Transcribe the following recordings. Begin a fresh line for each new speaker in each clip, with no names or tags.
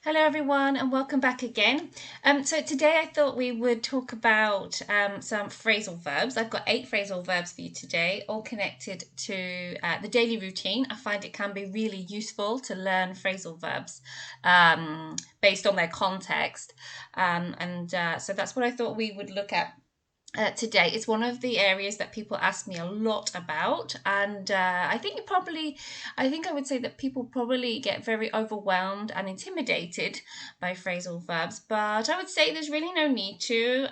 Hello everyone and welcome back again. So today I thought we would talk about some phrasal verbs. I've got 8 phrasal verbs for you today, all connected to the daily routine. I find it can be really useful to learn phrasal verbs based on their context. So that's what I thought we would look at today. It's one of the areas that people ask me a lot about, and I think I would say that people probably get very overwhelmed and intimidated by phrasal verbs, but I would say there's really no need to.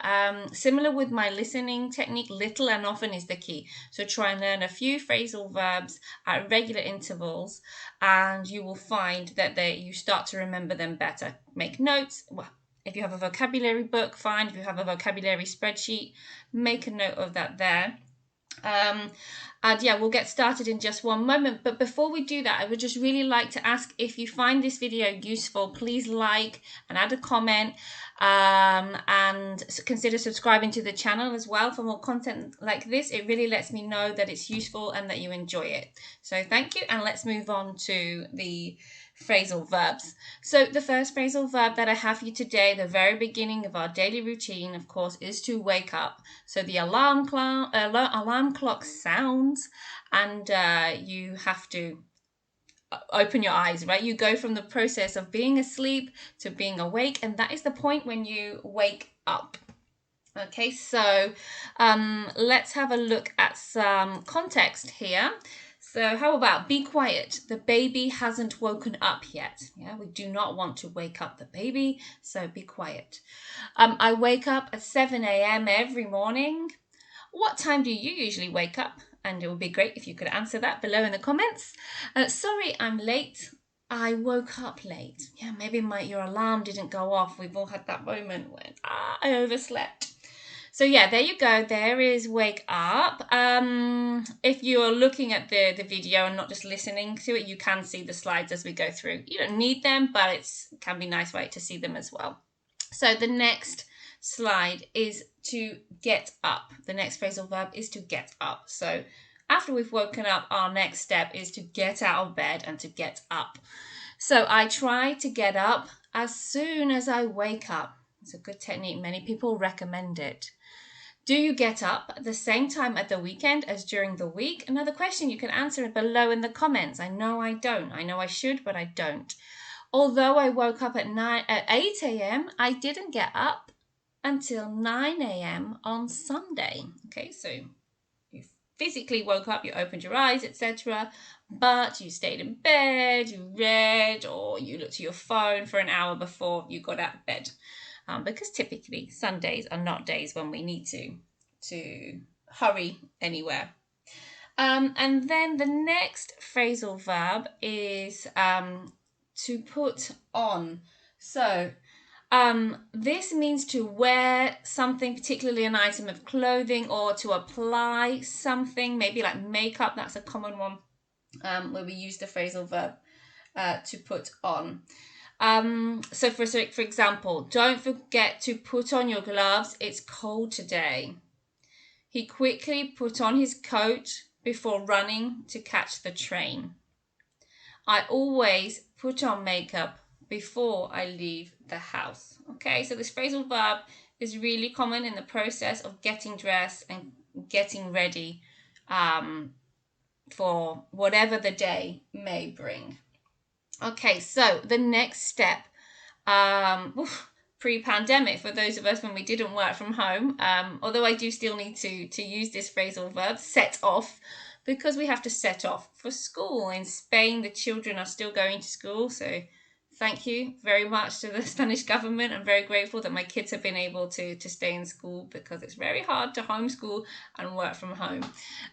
Similar with my listening technique, little and often is the key. So try and learn a few phrasal verbs at regular intervals, and you will find that you start to remember them better. Make notes. Well, if you have a vocabulary book, fine. If you have a vocabulary spreadsheet, make a note of that there. And yeah, we'll get started in just one moment. But before we do that, I would just really like to ask, if you find this video useful, please like and add a comment, and consider subscribing to the channel as well for more content like this. It really lets me know that it's useful and that you enjoy it. So thank you, and let's move on to the phrasal verbs. So the first phrasal verb that I have for you today, the very beginning of our daily routine, of course, is to wake up. So the alarm clock sounds, and you have to open your eyes, right? You go from the process of being asleep to being awake, and that is the point when you wake up. Okay, so let's have a look at some context here. So how about be quiet? The baby hasn't woken up yet. Yeah, we do not want to wake up the baby, so be quiet. I wake up at 7 a.m. every morning. What time do you usually wake up? And it would be great if you could answer that below in the comments. Sorry, I'm late. I woke up late. Yeah, maybe your alarm didn't go off. We've all had that moment when I overslept. So yeah, there you go. There is wake up. If you're looking at the video and not just listening to it, you can see the slides as we go through. You don't need them, but it can be nice, right, to see them as well. So the next slide is to get up. The next phrasal verb is to get up. So after we've woken up, our next step is to get out of bed and to get up. So I try to get up as soon as I wake up. It's a good technique. Many people recommend it. Do you get up at the same time at the weekend as during the week? Another question you can answer below in the comments. I know I don't. I know I should, but I don't. Although I woke up at 8 a.m., I didn't get up until 9 a.m. on Sunday. Okay, so you physically woke up, you opened your eyes, etc., but you stayed in bed, you read, or you looked at your phone for an hour before you got out of bed. Because typically Sundays are not days when we need to hurry anywhere. And then the next phrasal verb is to put on. So this means to wear something, particularly an item of clothing, or to apply something, maybe like makeup. That's a common one where we use the phrasal verb to put on. So for example, don't forget to put on your gloves. It's cold today. He quickly put on his coat before running to catch the train. I always put on makeup before I leave the house. Okay, so this phrasal verb is really common in the process of getting dressed and getting ready for whatever the day may bring. Okay, so the next step, pre-pandemic, for those of us when we didn't work from home, although I do still need to use this phrasal verb, set off, because we have to set off for school. In Spain, the children are still going to school, so thank you very much to the Spanish government. I'm very grateful that my kids have been able to stay in school, because it's very hard to homeschool and work from home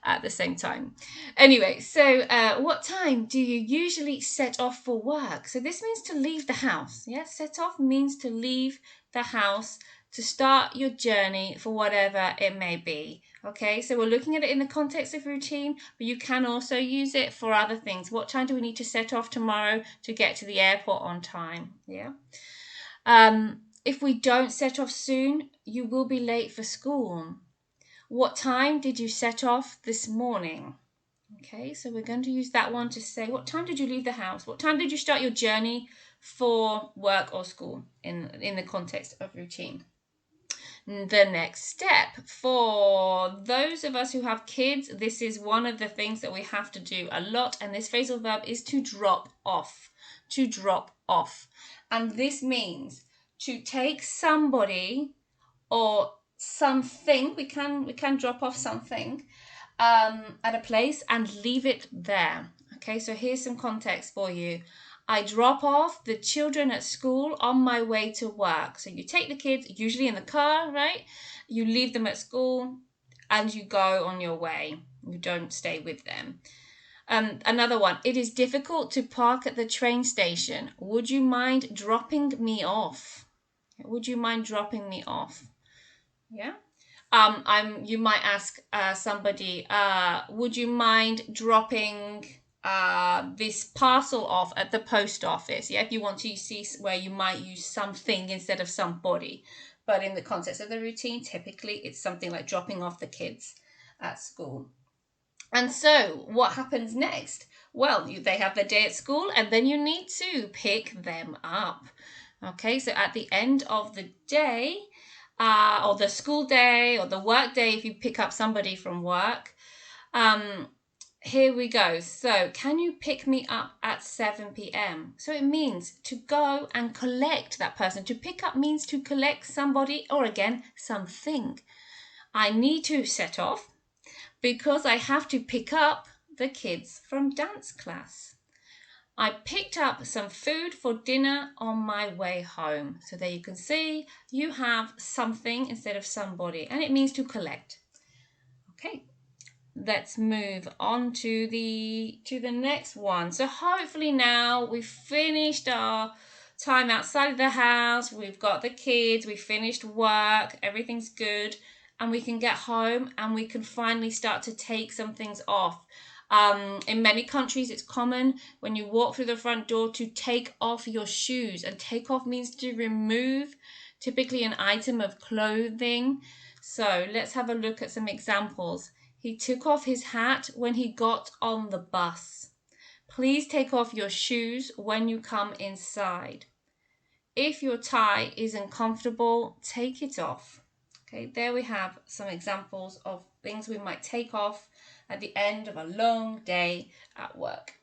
at the same time. Anyway, so what time do you usually set off for work? So this means to leave the house. Yeah, set off means to leave the house, to start your journey for whatever it may be. Okay, so we're looking at it in the context of routine, but you can also use it for other things. What time do we need to set off tomorrow to get to the airport on time? Yeah. If we don't set off soon, you will be late for school. What time did you set off this morning? Okay, so we're going to use that one to say, what time did you leave the house? What time did you start your journey for work or school in the context of routine? The next step for those of us who have kids, this is one of the things that we have to do a lot, and this phrasal verb is to drop off. To drop off. And this means to take somebody or something, we can drop off something at a place and leave it there. Okay, so here's some context for you. I drop off the children at school on my way to work. So you take the kids, usually in the car, right? You leave them at school and you go on your way. You don't stay with them. Another one, it is difficult to park at the train station. Would you mind dropping me off? Would you mind dropping me off? Yeah. You might ask somebody, would you mind dropping this parcel off at the post office? Yeah, if you want to see where you might use something instead of somebody. But in the context of the routine, typically it's something like dropping off the kids at school. And so what happens next? Well, they have their day at school and then you need to pick them up. Okay, so at the end of the day, or the school day or the work day, if you pick up somebody from work, here we go. So can you pick me up at 7 p.m? So it means to go and collect that person. To pick up means to collect somebody or again, something. I need to set off because I have to pick up the kids from dance class. I picked up some food for dinner on my way home. So there you can see you have something instead of somebody, and it means to collect. Okay, let's move on to the next one. So hopefully now we've finished our time outside of the house, we've got the kids, we finished work, everything's good, and we can get home and we can finally start to take some things off. In many countries, it's common when you walk through the front door to take off your shoes. And take off means to remove, typically an item of clothing. So let's have a look at some examples. He took off his hat when he got on the bus. Please take off your shoes when you come inside. If your tie isn't comfortable, take it off. Okay, there we have some examples of things we might take off at the end of a long day at work.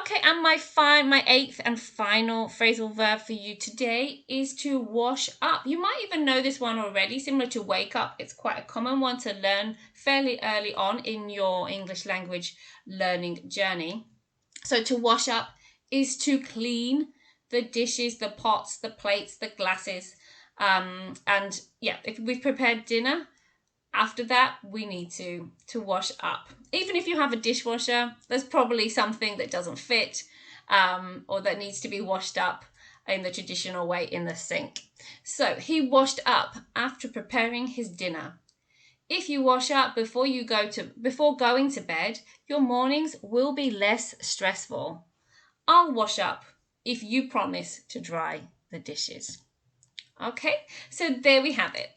Okay, and my eighth and final phrasal verb for you today is to wash up. You might even know this one already, similar to wake up. It's quite a common one to learn fairly early on in your English language learning journey. So to wash up is to clean the dishes, the pots, the plates, the glasses. And yeah, if we've prepared dinner, after that, we need to wash up. Even if you have a dishwasher, there's probably something that doesn't fit or that needs to be washed up in the traditional way in the sink. So he washed up after preparing his dinner. If you wash up before going to bed, your mornings will be less stressful. I'll wash up if you promise to dry the dishes. Okay, so there we have it.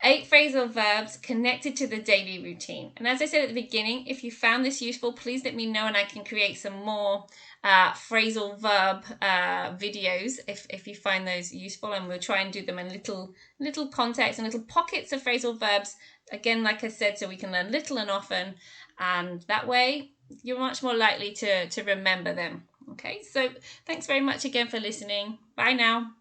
8 phrasal verbs connected to the daily routine. And as I said at the beginning, if you found this useful, please let me know and I can create some more phrasal verb videos if you find those useful, and we'll try and do them in little context and little pockets of phrasal verbs. Again, like I said, so we can learn little and often, and that way you're much more likely to remember them. Okay, so thanks very much again for listening. Bye now.